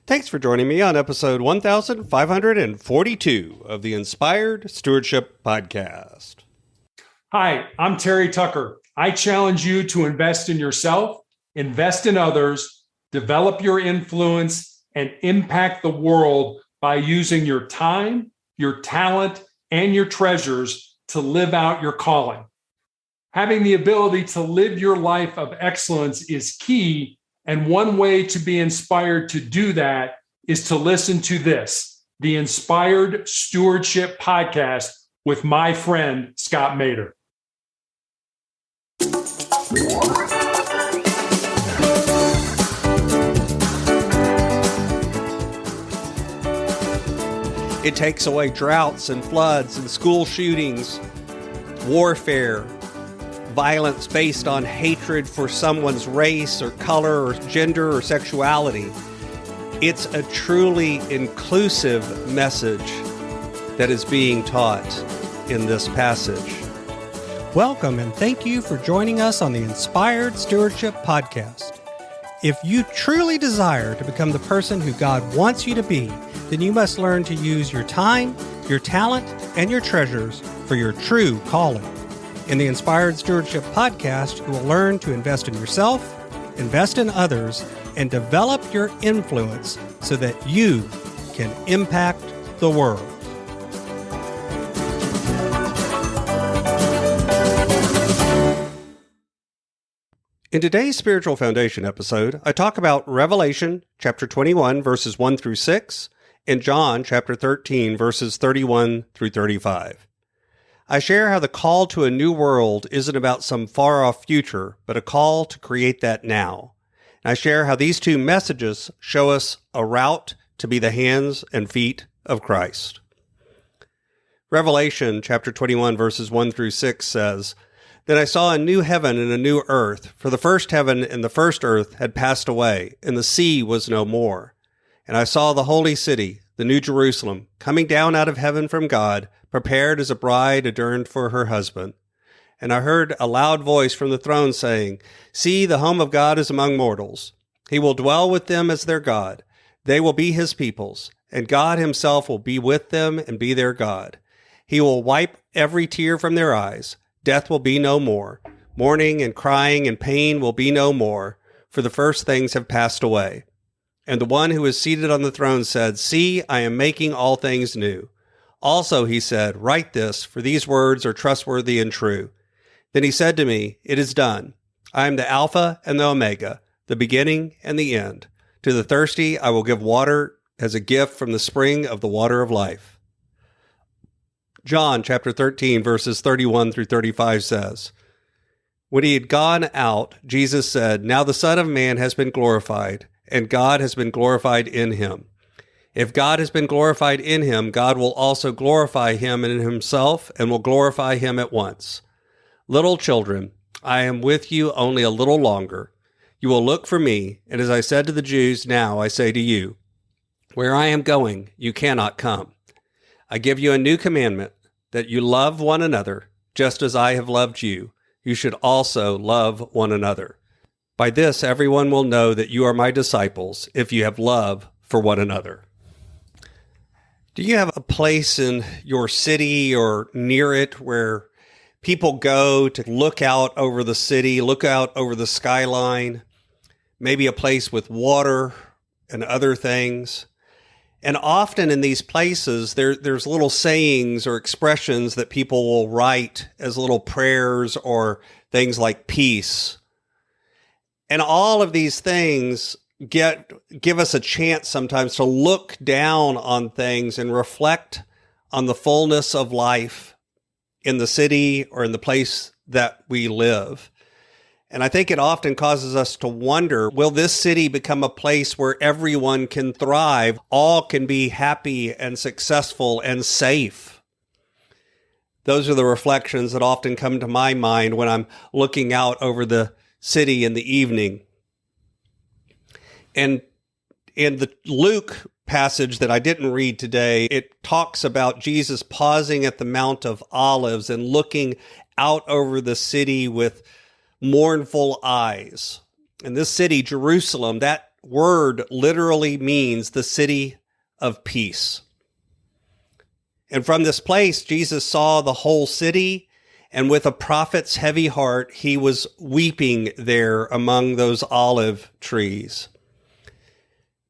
Thanks for joining me on episode 1542 of the Inspired Stewardship Podcast. Hi, I'm Terry Tucker. I challenge you to invest in yourself, invest in others, develop your influence, and impact the world by using your time, your talent, and your treasures to live out your calling. Having the ability to live your life of excellence is key, and one way to be inspired to do that is to listen to this, the Inspired Stewardship Podcast with my friend, Scott Mader. It takes away droughts and floods and school shootings, warfare, violence based on hatred for someone's race or color or gender or sexuality. It's a truly inclusive message that is being taught in this passage. Welcome and thank you for joining us on the Inspired Stewardship Podcast. If you truly desire to become the person who God wants you to be, then you must learn to use your time, your talent, and your treasures for your true calling. In the Inspired Stewardship Podcast, you will learn to invest in yourself, invest in others, and develop your influence so that you can impact the world. In today's Spiritual Foundation episode, I talk about Revelation chapter 21, verses 1 through 6, and John chapter 13, verses 31 through 35. I share how the call to a new world isn't about some far-off future, but a call to create that now. And I share how these two messages show us a route to be the hands and feet of Christ. Revelation chapter 21, verses 1 through 6 says, "Then I saw a new heaven and a new earth, for the first heaven and the first earth had passed away, and the sea was no more. And I saw the holy city, the new Jerusalem, coming down out of heaven from God, prepared as a bride adorned for her husband. And I heard a loud voice from the throne saying, 'See, the home of God is among mortals. He will dwell with them as their God. They will be his peoples, and God himself will be with them and be their God. He will wipe every tear from their eyes. Death will be no more. Mourning and crying and pain will be no more, for the first things have passed away.' And the one who is seated on the throne said, 'See, I am making all things new.' Also, he said, 'Write this, for these words are trustworthy and true.' Then he said to me, 'It is done. I am the Alpha and the Omega, the beginning and the end. To the thirsty I will give water as a gift from the spring of the water of life.'" John chapter 13, verses 31 through 35 says, "When he had gone out, Jesus said, 'Now the Son of Man has been glorified, and God has been glorified in him. If God has been glorified in him, God will also glorify him in himself and will glorify him at once. Little children, I am with you only a little longer. You will look for me, and as I said to the Jews, now I say to you, where I am going, you cannot come. I give you a new commandment, that you love one another, just as I have loved you. You should also love one another. By this, everyone will know that you are my disciples, if you have love for one another." Do you have a place in your city or near it where people go to look out over the city, look out over the skyline, maybe a place with water and other things? And often in these places, there's little sayings or expressions that people will write as little prayers or things like peace. And all of these things give us a chance sometimes to look down on things and reflect on the fullness of life in the city or in the place that we live. And I think it often causes us to wonder, will this city become a place where everyone can thrive, all can be happy and successful and safe? Those are the reflections that often come to my mind when I'm looking out over the city in the evening. And in the Luke passage that I didn't read today, it talks about Jesus pausing at the Mount of Olives and looking out over the city with mournful eyes. And this city, Jerusalem, that word literally means the city of peace. And from this place, Jesus saw the whole city, and with a prophet's heavy heart, he was weeping there among those olive trees.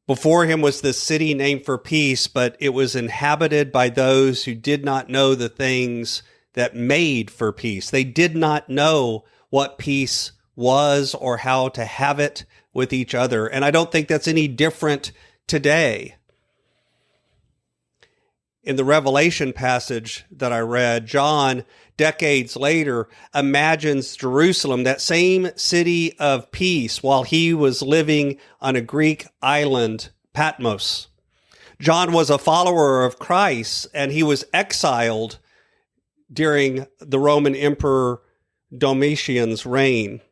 Before him was this city named for peace, but it was inhabited by those who did not know the things that made for peace. They did not know what peace was or how to have it with each other. And I don't think that's any different today. In the Revelation passage that I read, John, decades later, imagines Jerusalem, that same city of peace, while he was living on a Greek island, Patmos. John was a follower of Christ, and he was exiled during the Roman Emperor Domitian's reign.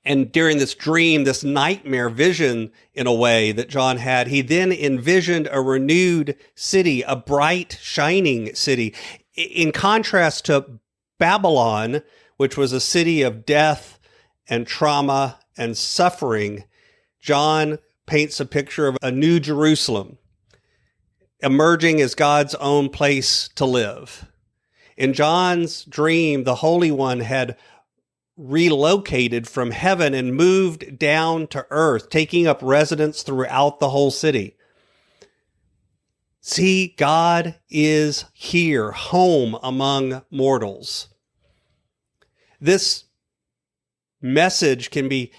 And during this dream, this nightmare vision, in a way, that John had, he then envisioned a renewed city, a bright, shining city. In contrast to Babylon, which was a city of death and trauma and suffering, John paints a picture of a new Jerusalem, emerging as God's own place to live. In John's dream, the Holy One had relocated from heaven and moved down to earth, taking up residence throughout the whole city. See, God is here, home among mortals. This message can be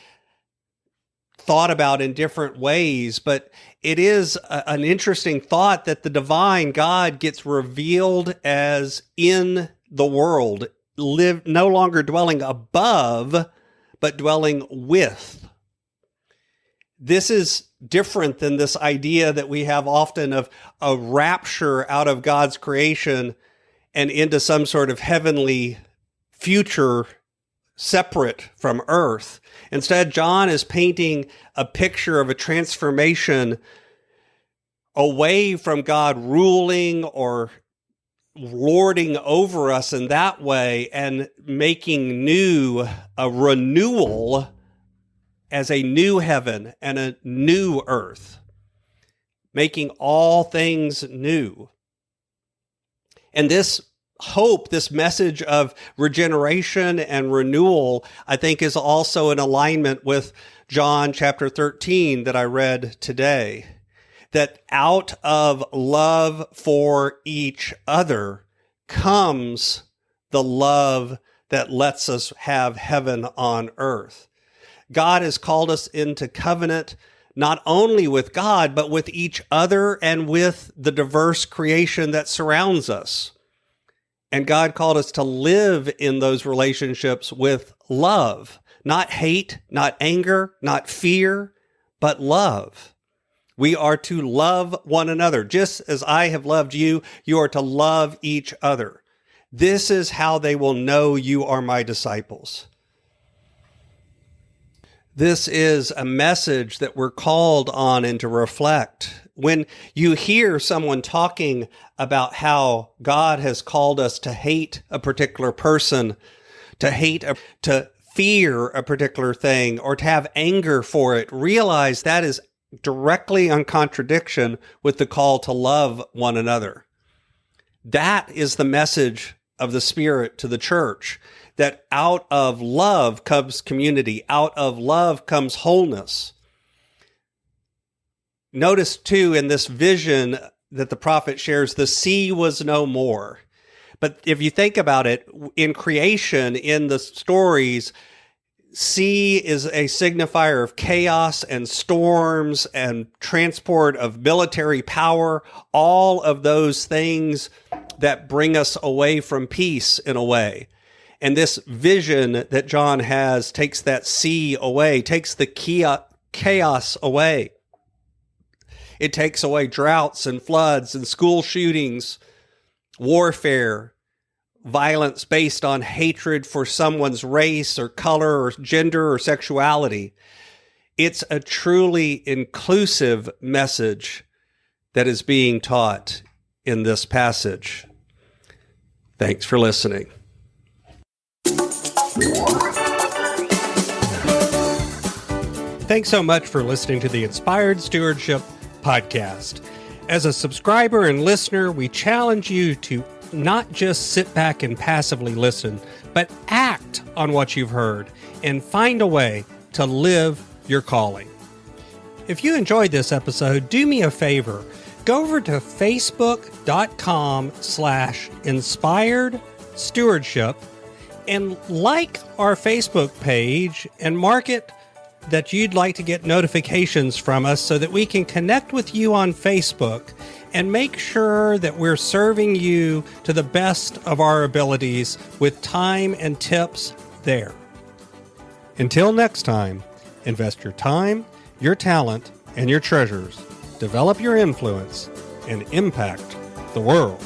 thought about in different ways, but it is an interesting thought that the divine God gets revealed as in the world, no longer dwelling above, but dwelling with. This is different than this idea that we have often of a rapture out of God's creation and into some sort of heavenly future separate from earth. Instead, John is painting a picture of a transformation away from God ruling or lording over us in that way and making new a renewal as a new heaven and a new earth, making all things new. And this hope, this message of regeneration and renewal, I think is also in alignment with John chapter 13 that I read today. That out of love for each other comes the love that lets us have heaven on earth. God has called us into covenant not only with God, but with each other and with the diverse creation that surrounds us. And God called us to live in those relationships with love, not hate, not anger, not fear, but love. We are to love one another. Just as I have loved you, you are to love each other. This is how they will know you are my disciples. This is a message that we're called on and to reflect. When you hear someone talking about how God has called us to hate a particular person, to fear a particular thing, or to have anger for it, realize that is directly in contradiction with the call to love one another. That is the message of the Spirit to the church, that out of love comes community, out of love comes wholeness. Notice too, in this vision that the prophet shares, the sea was no more. But if you think about it, in creation, in the stories, sea is a signifier of chaos and storms and transport of military power, all of those things that bring us away from peace in a way. And this vision that John has takes that sea away, takes the chaos away. It takes away droughts and floods and school shootings, warfare, violence based on hatred for someone's race or color or gender or sexuality. It's a truly inclusive message that is being taught in this passage. Thanks for listening. Thanks so much for listening to the Inspired Stewardship Podcast. As a subscriber and listener, we challenge you to not just sit back and passively listen, but act on what you've heard and find a way to live your calling. If you enjoyed this episode, do me a favor. Go over to facebook.com/inspired stewardship and like our Facebook page and mark it that you'd like to get notifications from us so that we can connect with you on Facebook and make sure that we're serving you to the best of our abilities with time and tips there. Until next time, invest your time, your talent, and your treasures. Develop your influence and impact the world.